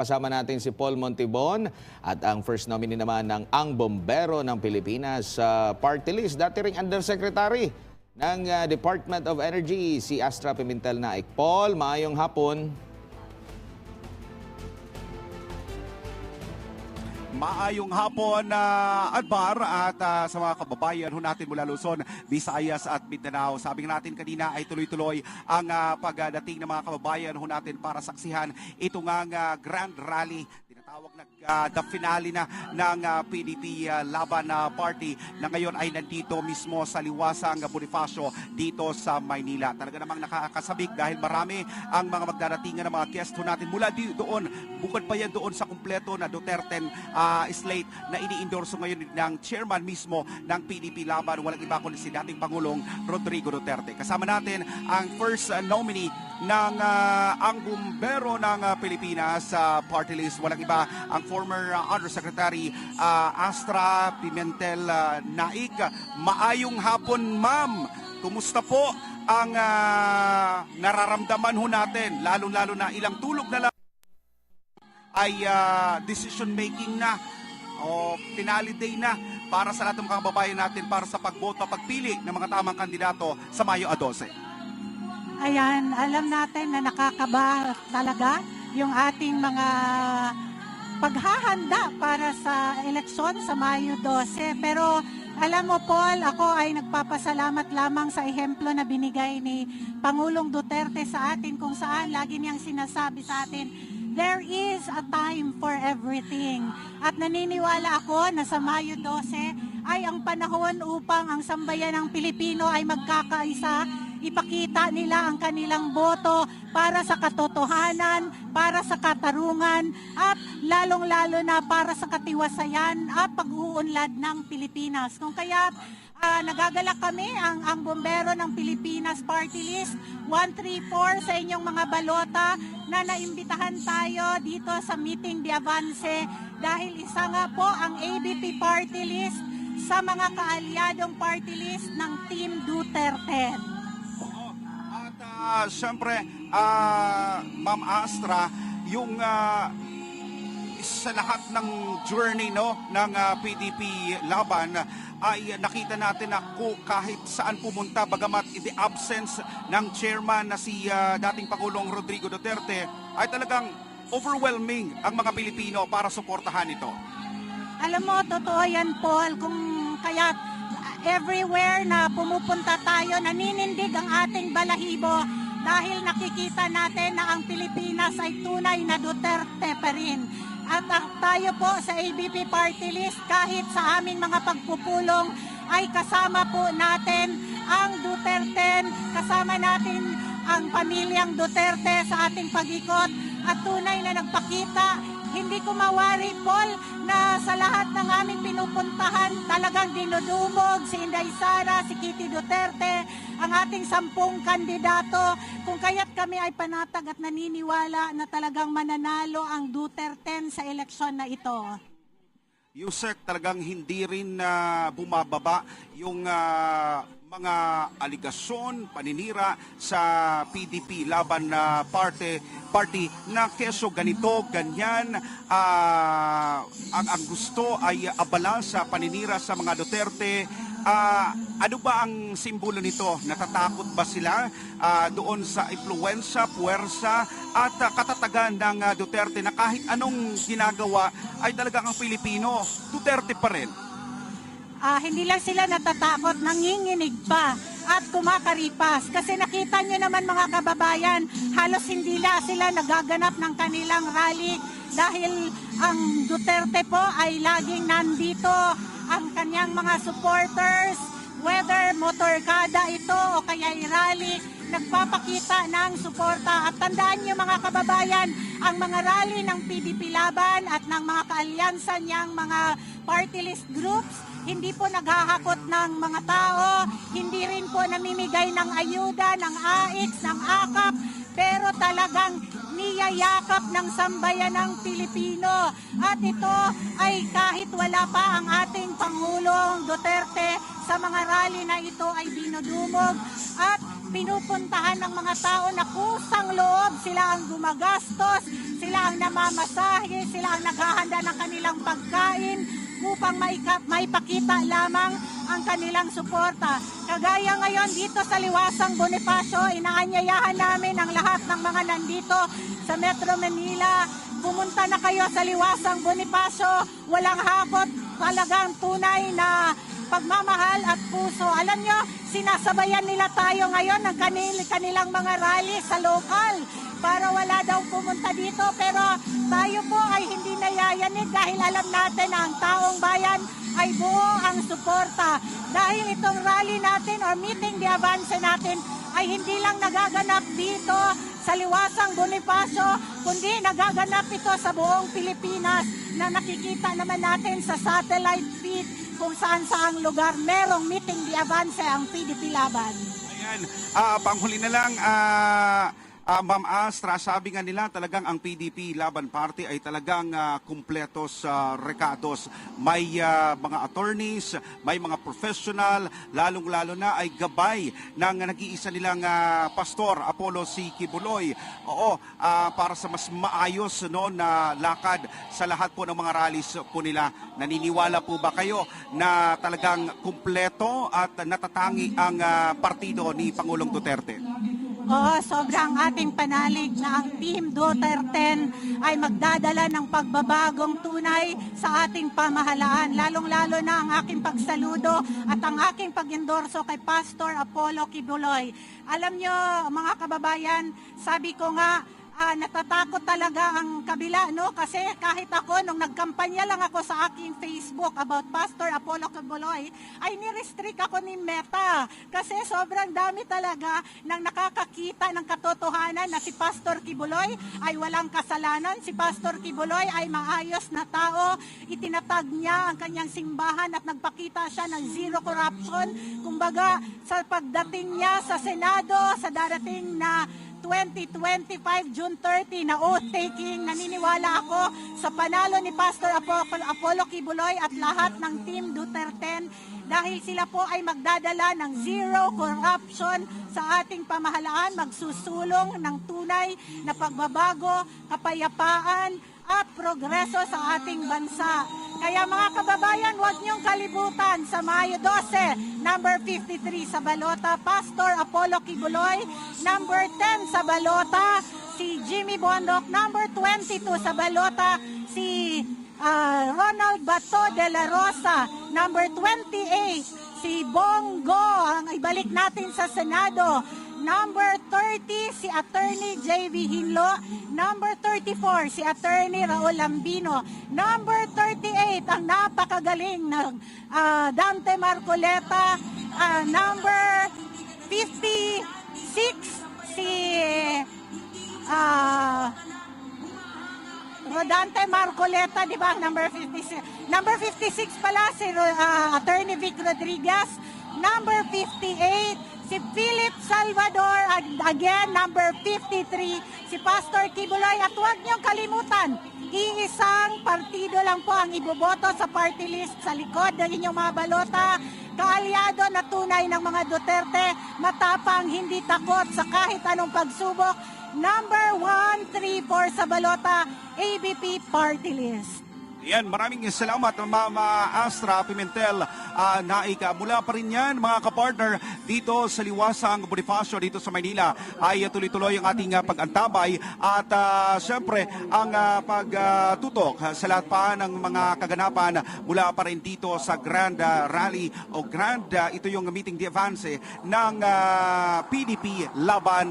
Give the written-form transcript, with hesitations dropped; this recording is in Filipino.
Kasama natin si Paul Montibon at ang first nominee naman ng Ang Bombero ng Pilipinas sa party list. Dati ring Undersecretary ng Department of Energy, si Astra Pimentel Naik. Paul, maayong hapon. Maayong hapon, Adbar, at sa mga kababayan natin mula Luzon, Visayas at Mindanao. Sabi natin kanina ay tuloy-tuloy ang pagdating ng mga kababayan natin para saksihan itong Grand Rally. Tinatawag na the finale na ng PDP Laban Party na ngayon ay nandito mismo sa Liwasang Bonifacio dito sa Maynila. Talaga namang nakakasabik dahil marami ang mga magdaratingan ng mga guest natin mula doon. Bukod pa yan doon sa kumpleto na Duterte slate na ini-endorso ngayon ng chairman mismo ng PDP Laban. Walang iba kundi si dating Pangulong Rodrigo Duterte. Kasama natin ang first nominee ng Ang Bombero ng Pilipinas party list. Walang iba ang former Undersecretary Astra Pimentel Naik. Maayong hapon, ma'am. Kumusta po ang nararamdaman natin? Lalo-lalo na ilang tulog na lang ay decision making na o finale day na para sa lahat ng mga kababayan natin para sa pagboto, pagpili ng mga tamang kandidato sa Mayo 12. Ayan, alam natin na nakakaba talaga yung ating mga paghahanda para sa eleksyon sa Mayo 12. Pero alam mo, Paul, ako ay nagpapasalamat lamang sa ehemplo na binigay ni Pangulong Duterte sa atin, kung saan lagi niyang sinasabi sa atin, there is a time for everything. At naniniwala ako na sa Mayo 12 ay ang panahon upang ang sambayan ng Pilipino ay magkakaisa, ipakita nila ang kanilang boto para sa katotohanan, para sa katarungan, at lalong-lalo na para sa katiwasayan at pag-uunlad ng Pilipinas. Kung kaya nagagalak kami ang Bombero ng Pilipinas Party List 134 sa inyong mga balota na naimbitahan tayo dito sa Meeting de Avance dahil isa nga po ang ABP Party List sa mga kaalyadong party list ng Team Duterte. At siyempre, Ma'am Astra, yung sa lahat ng journey ng PDP Laban ay nakita natin na kahit saan pumunta, bagamat in the absence ng chairman na si dating Pangulong Rodrigo Duterte, ay talagang overwhelming ang mga Pilipino para suportahan ito. Alam mo, totoo yan, Paul, kung kaya everywhere na pumupunta tayo, naninindig ang ating balahibo dahil nakikita natin na ang Pilipinas ay tunay na Duterte pa rin. At tayo po sa ABP Party List, kahit sa aming mga pagpupulong, ay kasama po natin ang Duterte, kasama natin ang pamilyang Duterte sa ating pag-ikot at tunay na nagpakita. Hindi ko mawari, Paul, na sa lahat ng aming pinupuntahan, talagang dinudumog si Inday Sara, si Kitty Duterte, ang ating 10 kandidato. Kung kaya't kami ay panatag at naniniwala na talagang mananalo ang Duterte sa eleksyon na ito. Yusek, talagang hindi rin bumababa yung mga aligasyon, paninira sa PDP Laban party na keso ganito, ganyan, ang gusto ay abala sa paninira sa mga Duterte. Ano ba ang simbolo nito? Natatakot ba sila doon sa impluwensya, puwersa at katatagan ng Duterte na kahit anong ginagawa ay talagang ang Pilipino, Duterte pa rin? Hindi lang sila natatakot, nanginginig pa at kumakaripas. Kasi nakita nyo naman mga kababayan, halos hindi na sila nagaganap ng kanilang rally dahil ang Duterte po ay laging nandito. Ang kanyang mga supporters, whether motorkada ito o kaya rally, nagpapakita ng suporta. At tandaan nyo mga kababayan, ang mga rally ng PDP Laban at ng mga kaalyansa niyang mga party list groups, hindi po naghahakot ng mga tao, hindi rin po namimigay ng ayuda, ng AIX, ng AKAP, pero talagang niyayakap ng sambayan ng Pilipino. At ito ay kahit wala pa ang ating Pangulong Duterte, sa mga rally na ito ay dinudumog at pinupuntahan ng mga tao na kusang loob, sila ang gumagastos, sila ang namamasahe, sila ang naghahanda ng kanilang pagkain upang maipakita lamang ang kanilang suporta. Kagaya ngayon dito sa Liwasang Bonifacio, inaanyayahan namin ang lahat ng mga nandito sa Metro Manila. Pumunta na kayo sa Liwasang Bonifacio, walang hakot, talagang tunay na pagmamahal at puso. Alam nyo, sinasabayan nila tayo ngayon ng kanilang mga rally sa lokal para wala daw pumunta dito, pero tayo po ay hindi nayayanig dahil alam natin na ang taong bayan ay buo ang suporta. Dahil itong rally natin or meeting de avance natin ay hindi lang nagaganap dito sa Liwasang Bonifacio, kundi nagaganap ito sa buong Pilipinas na nakikita naman natin sa satellite feed kung saan-saang lugar merong meeting de avance ang PDP Laban. Ayan, panghuli na lang, Ma'am Astra, sabi nga nila talagang ang PDP Laban Party ay talagang kumpletos rekados. May mga attorneys, may mga professional, lalong-lalo na ay gabay ng nag-iisa nilang pastor, Apollo C. Kibuloy. Oo, para sa mas maayos no, na lakad sa lahat po ng mga rallies po nila. Naniniwala po ba kayo na talagang kumpleto at natatangi ang partido ni Pangulong Duterte? Oo, sobrang ating panalig na ang Team Duterte ay magdadala ng pagbabagong tunay sa ating pamahalaan. Lalong-lalo na ang aking pagsaludo at ang aking pag-endorso kay Pastor Apollo Kibuloy. Alam nyo, mga kababayan, sabi ko nga, natatakot talaga ang kabila, no? Kasi kahit ako, nung nagkampanya lang ako sa aking Facebook about Pastor Apollo Kibuloy, ay nirestrict ako ni Meta. Kasi sobrang dami talaga nang nakakakita ng katotohanan na si Pastor Kibuloy ay walang kasalanan. Si Pastor Kibuloy ay maayos na tao. Itinatag niya ang kanyang simbahan at nagpakita siya ng zero corruption. Kumbaga, sa pagdating niya sa Senado, sa darating na 2025, June 30 na oath-taking, naniniwala ako sa panalo ni Pastor Apollo Kibuloy at lahat ng Team Duterte dahil sila po ay magdadala ng zero corruption sa ating pamahalaan, magsusulong ng tunay na pagbabago, kapayapaan at progreso sa ating bansa. Kaya mga kababayan, huwag niyong kalibutan sa Mayo 12, number 53 sa balota, Pastor Apollo Kibuloy, number 10 sa balota, si Jimmy Bondok, number 22 sa balota, si Ronald Bato de la Rosa, number 28, si Bongo, ang ibalik natin sa Senado, number 30, si Attorney J.V. Hinlo. Number 34, si Attorney Raul Lambino. Number 38, ang napakagaling ng Dante Marcoleta. Number 56, si Rodante Marcoleta, di ba? Number 56. Number 56 pala, si Attorney Vic Rodriguez. Number 58, si Philip Salvador, again, number 53, si Pastor Kibuloy. At huwag niyong kalimutan, iisang partido lang po ang iboboto sa party list sa likod ng inyong mga balota. Kaalyado na tunay ng mga Duterte, matapang, hindi takot sa kahit anong pagsubok. Number 134 sa balota, ABP party list. Yan, maraming salamat Mama Astra Pimentel. Naika, mula pa rin yan mga kapartner dito sa Liwasang Bonifacio dito sa Maynila ay tuloy-tuloy ang ating pag-antabay at syempre ang pagtutok sa lahat pa ng mga kaganapan mula pa rin dito sa Grand Rally o Grand, ito yung meeting de avance ng PDP Laban